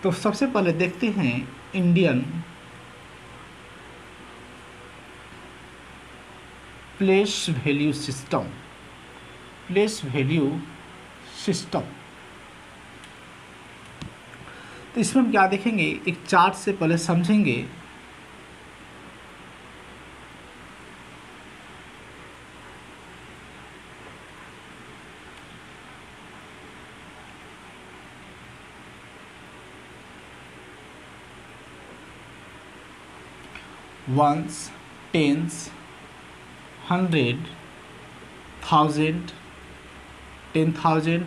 तो सबसे पहले देखते हैं Indian place value system. Place value system, तो इसमें हम क्या देखेंगे, एक चार्ट से पहले समझेंगे। Ones, tens, 100, 1000, 10,000,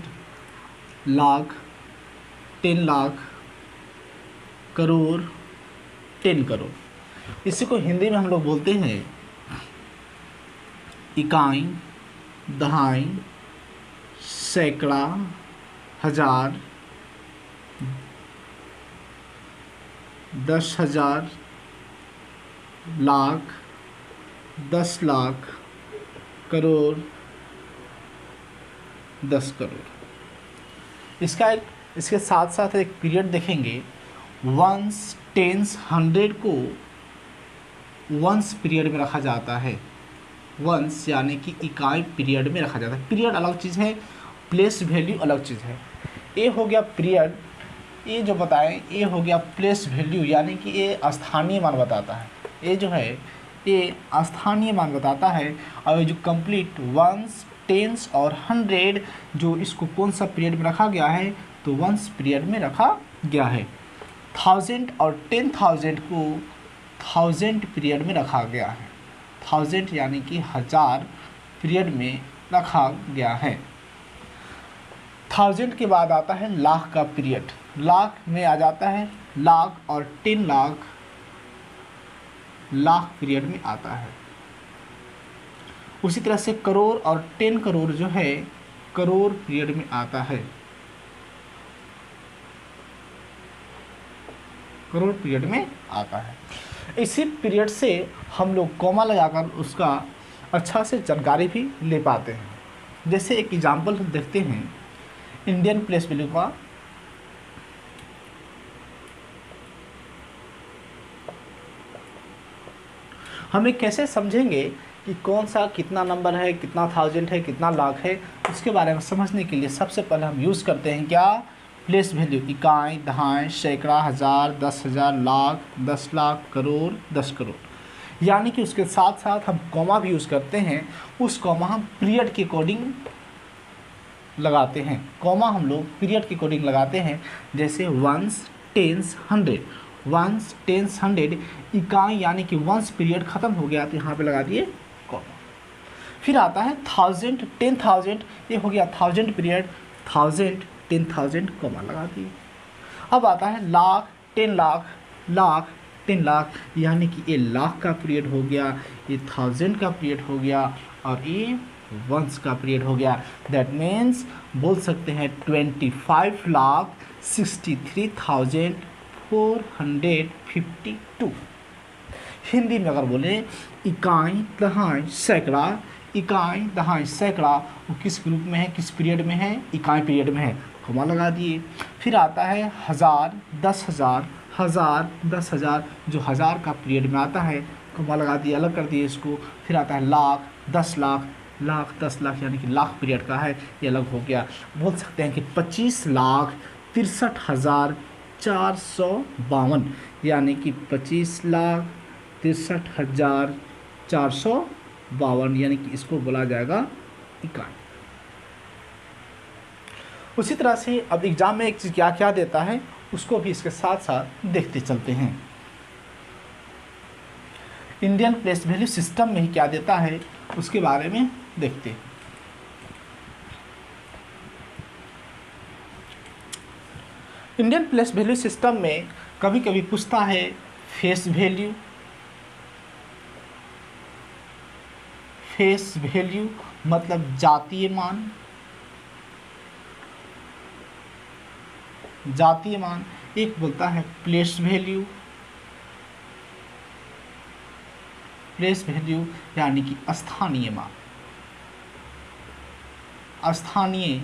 lakh, 10 lakh, crore, 10 crore. इसी को हिंदी में हम लोग बोलते हैं इकाई, दहाई, सैकड़ा, हजार, 10,000, लाख, 10 लाख, करोड़, 10 करोड़। इसके साथ साथ एक पीरियड देखेंगे। वंस, टेंस, 100 को वंस पीरियड में रखा जाता है। वंस यानी कि इकाई पीरियड में रखा जाता है। पीरियड अलग चीज़ है, प्लेस वैल्यू अलग चीज़ है। ये हो गया पीरियड, ये जो बताएं ये हो गया प्लेस वैल्यू, यानी कि ये स्थानीय मान बताता है। ये जो है ये स्थानीय मान बताता है। और ये जो कंप्लीट वंस, टेंस और 100 जो इसको कौन सा पीरियड में रखा गया है, तो वंस पीरियड में रखा गया है। 1000 और 10,000 को 1000 पीरियड में रखा गया है। 1000 यानी कि 1000 पीरियड में रखा गया है। 1000 के बाद आता है लाख का पीरियड। लाख में आ जाता है लाख, और 10 लाख लाख पीरियड में आता है। उसी तरह से करोड़ और 10 करोड़ जो है करोड़ पीरियड में आता है। करोड़ पीरियड में आता है। इसी पीरियड से हम लोग कॉमा लगाकर उसका अच्छा से जानकारी भी ले पाते हैं। जैसे एक एग्जाम्पल देखते हैं इंडियन प्लेस वैल्यू का। हमें कैसे समझेंगे कि कौन सा कितना नंबर है, कितना 1000 है, कितना लाख है, उसके बारे में समझने के लिए सबसे पहले हम यूज़ करते हैं क्या, प्लेस वैल्यू। इकाई, दहाई, सैकड़ा, हज़ार, 10,000, लाख, 10 लाख, करोड़, 10 करोड़। यानी कि उसके साथ साथ हम कॉमा भी यूज़ करते हैं। उस कॉमा हम पीरियड के अकॉर्डिंग लगाते हैं। कॉमा हम लोग पीरियड के अकॉर्डिंग लगाते हैं। जैसे वंस, टेंस, 100। वंस, टेंस, 100 इकाई यानी कि वंस पीरियड ख़त्म हो गया तो यहाँ पे लगा दिए कॉमा। फिर आता है 1000, 10,000, ये हो गया 1000 पीरियड। 1000, 10,000 कॉमा लगा दिए। अब आता है लाख, 10 लाख, लाख, 10 लाख, यानी कि ये लाख का पीरियड हो गया, ये 1000 का पीरियड हो गया, और ये वंस का पीरियड हो गया। दैट मीन्स बोल सकते हैं 25,63,452। हिंदी में अगर बोले इकाई, दहाई, सैकड़ा। इकाई, दहाई, सैकड़ा वो किस ग्रुप में है, किस पीरियड में है, इकाई पीरियड में है, कॉमा लगा दिए। फिर आता है हज़ार, 10,000, हज़ार, 10,000 जो हज़ार का पीरियड में आता है, कॉमा लगा दिए, अलग कर दिए इसको। फिर आता है लाख, 10 लाख, लाख, 10 लाख यानी कि लाख पीरियड का है, ये अलग हो गया। बोल सकते हैं कि 25,63,452 यानी कि 25,63,452 यानी कि इसको बोला जाएगा इकाई। उसी तरह से अब एग्जाम में एक चीज़ क्या क्या देता है उसको भी इसके साथ साथ देखते चलते हैं। इंडियन प्लेस वैल्यू सिस्टम में ही क्या देता है उसके बारे में देखते हैं। इंडियन प्लेस वैल्यू सिस्टम में कभी कभी पूछता है फेस वैल्यू। फेस वैल्यू मतलब जातीय मान। जातीय मान। एक बोलता है प्लेस वैल्यू। प्लेस वैल्यू यानी कि स्थानीय मान। स्थानीय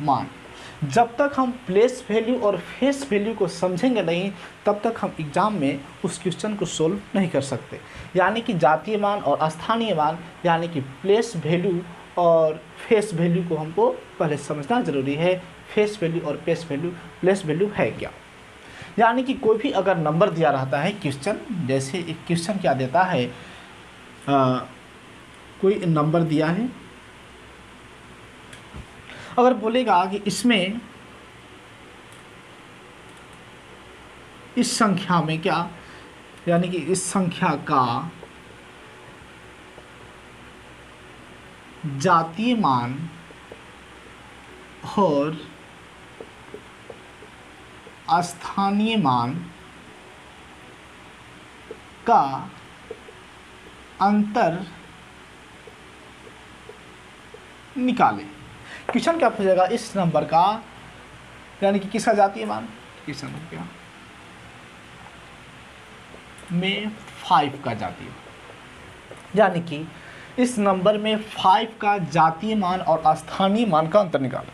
मान। जब तक हम प्लेस वैल्यू और फेस वैल्यू को समझेंगे नहीं तब तक हम एग्ज़ाम में उस क्वेश्चन को सोल्व नहीं कर सकते। यानी कि जातीय मान और स्थानीय मान यानी कि प्लेस वैल्यू और फेस वैल्यू को हमको पहले समझना ज़रूरी है। फेस वैल्यू और प्लेस वैल्यू है क्या। यानी कि कोई भी अगर नंबर दिया रहता है क्वेश्चन, जैसे एक क्वेश्चन क्या देता है, कोई नंबर दिया है, अगर बोलेगा कि इसमें इस संख्या में क्या, यानी कि इस संख्या का जातीय मान और स्थानीय मान का अंतर निकालें। क्वेश्चन क्या पूछेगा, इस नंबर का यानी कि किसका जातीय मान, किस नंबर क्या में 5 का जातीय मान, यानी कि इस नंबर में 5 का जातीय मान और स्थानीय मान का अंतर निकालें।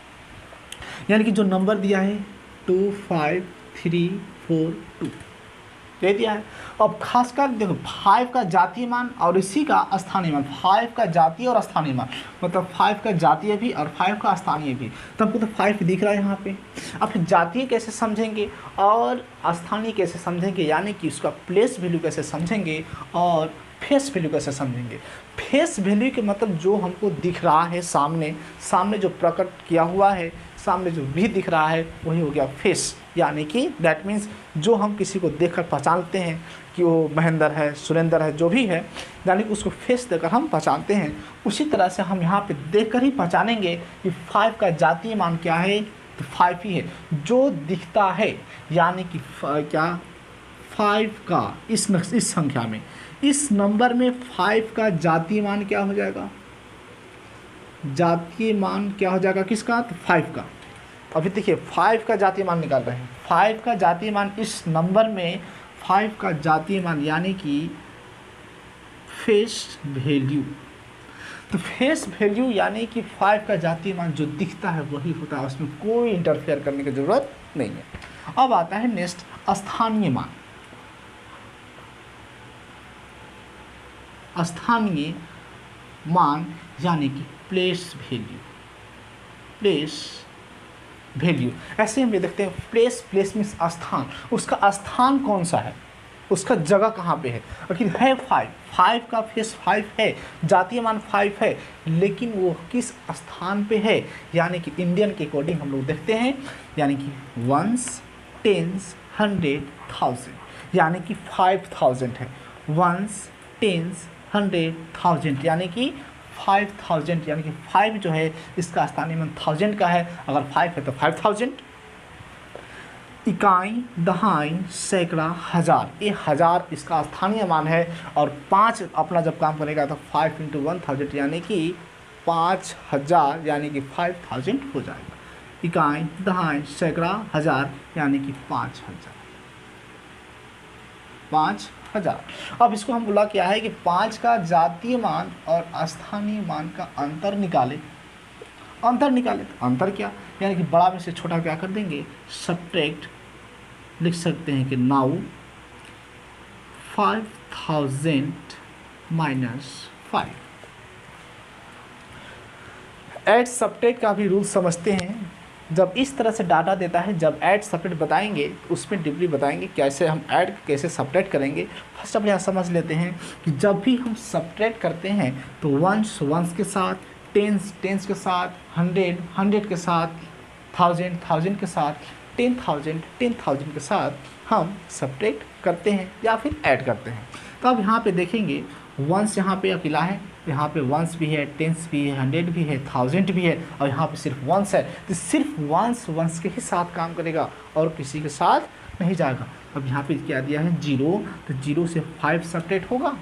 यानी कि जो नंबर दिया है 2 5 3 4 2 दे दिया है। अब खासकर देखो 5 का जातीय मान और इसी का स्थानीय मान, 5 का जातीय और स्थानीय मान, मतलब 5 का जातीय भी और 5 का स्थानीय भी, तो हमको तो 5 दिख रहा है यहाँ पे। अब फिर जातीय कैसे समझेंगे और स्थानीय कैसे समझेंगे, यानी कि उसका प्लेस वैल्यू कैसे समझेंगे और फेस वैल्यू कैसे समझेंगे। फेस वैल्यू के मतलब जो हमको दिख रहा है सामने जो प्रकट किया हुआ है, सामने जो भी दिख रहा है वही हो गया फेस। यानी कि दैट मीन्स जो हम किसी को देखकर पहचानते हैं कि वो महेंद्र है, सुरेंद्र है, जो भी है, यानी कि उसको फेस देकर हम पहचानते हैं। उसी तरह से हम यहाँ पे देखकर ही पहचानेंगे कि 5 का जातीय मान क्या है, तो 5 ही है जो दिखता है। यानी कि क्या 5 का इस संख्या में, इस नंबर में 5 का जातीय मान क्या हो जाएगा, जातीय मान क्या हो जाएगा किसका, तो 5 का। अभी देखिए 5 का जातीय मान निकाल रहे हैं। 5 का जातीय मान इस नंबर में 5 का जातीय मान यानी कि फेस वैल्यू। तो फेस वैल्यू यानी कि 5 का जातीय मान जो दिखता है वही होता है, उसमें कोई इंटरफेयर करने की ज़रूरत नहीं है। अब आता है नेक्स्ट स्थानीय मान। स्थानीय मान यानी कि प्लेस वैल्यू। ऐसे हम ये देखते हैं प्लेस मीन्स स्थान, उसका स्थान कौन सा है, उसका जगह कहाँ पे है। लेकिन है 5 का फेस 5 है, जातीय मान 5 है, लेकिन वो किस स्थान पे है, यानी कि इंडियन के अकॉर्डिंग हम लोग देखते हैं, यानी कि 1s 10s 100 1000, यानी कि 5000 है। 1s 10s 100 1000 यानी कि 5000, यानी कि 5 जो है इसका स्थानीय मान 1000 का है। अगर 5 है तो 5000। इकाई, दहाई, सैकड़ा, हज़ार, ये 1000 इसका स्थानीय मान है। और 5 अपना जब काम करेगा तो 5 × 1000 यानी कि 5000, यानी कि 5000 हो जाएगा। इकाई, दहाई, सैकड़ा, हज़ार यानी कि 5000। अब इसको हम बोला क्या है कि 5 का जातीय मान और स्थानीय मान का अंतर निकाले। तो अंतर क्या, यानी कि बड़ा में से छोटा क्या कर देंगे, सब्ट्रैक्ट लिख सकते हैं कि नाउ 5000 - 5। ऐड सब्ट्रैक्ट का भी रूल समझते हैं। जब इस तरह से डाटा देता है, जब ऐड सब्ट्रैक्ट बताएंगे तो उसमें डीपली बताएंगे कैसे हम ऐड कैसे सब्ट्रैक्ट करेंगे। फर्स्ट अब यहाँ समझ लेते हैं कि जब भी हम सब्ट्रैक्ट करते हैं तो वंस के साथ, टेंस के साथ, 100 के साथ, 1000 के साथ, 10,000 के साथ हम सब्ट्रैक्ट करते हैं या फिर ऐड करते हैं। तो अब यहाँ पे देखेंगे वंस यहाँ पे अकेला है, यहाँ पे वंस भी है, टेंस भी है, 100 भी है, 1000 भी है, और यहाँ पे सिर्फ वंस है। तो सिर्फ वंस के ही साथ काम करेगा और किसी के साथ नहीं जाएगा। अब यहाँ पे क्या दिया है 0, तो 0 से 5 सब्ट्रैक्ट होगा,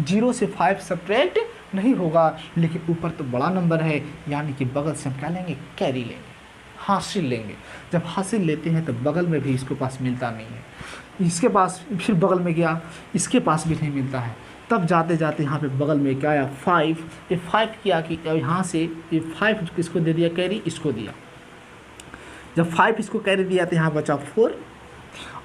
0 से 5 सब्ट्रैक्ट नहीं होगा। लेकिन ऊपर तो बड़ा नंबर है, यानी कि बगल से हम क्या लेंगे, कैरी लेंगे, हासिल लेंगे। जब हासिल लेते हैं तो बगल में भी इसके पास मिलता नहीं है, इसके पास फिर बगल में गया, इसके पास भी नहीं मिलता है। तब जाते जाते यहाँ पे बगल में क्या आया 5। ये 5 किया कि यहाँ से ये 5 किसको दे दिया, कैरी इसको दिया, जब 5 इसको कैरी दिया तो यहाँ बचा 4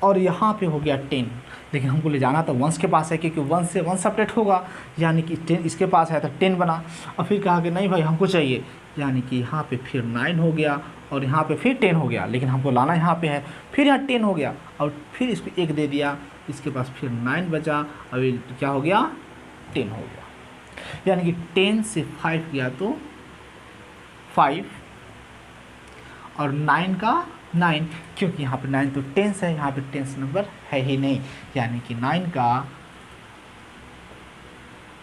और यहाँ पे हो गया 10, लेकिन हमको ले जाना तो 1 के पास है क्योंकि 1 से 1 सेपरेट होगा, यानी कि 10 इसके पास है तो 10 बना। और फिर कहा कि नहीं भाई हमको चाहिए, यानी कि यहाँ पे फिर 9 हो गया और यहाँ पे फिर 10 हो गया, लेकिन हमको लाना यहाँ पे है, फिर यहाँ 10 हो गया और फिर इसको 1 दे दिया, इसके पास फिर 9 बचा, अभी क्या हो गया 10 हो गया। यानी कि 10 से 5 गया तो 5 और 9 का 9, क्योंकि यहाँ पे 9 तो 10 है, यहाँ पे 10 नंबर है ही नहीं, यानी कि 9 का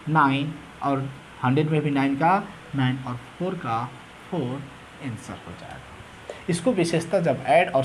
9 और 100 में भी 9 का 9 और 4 का 4 आंसर हो जाएगा। इसको विशेषता जब ऐड और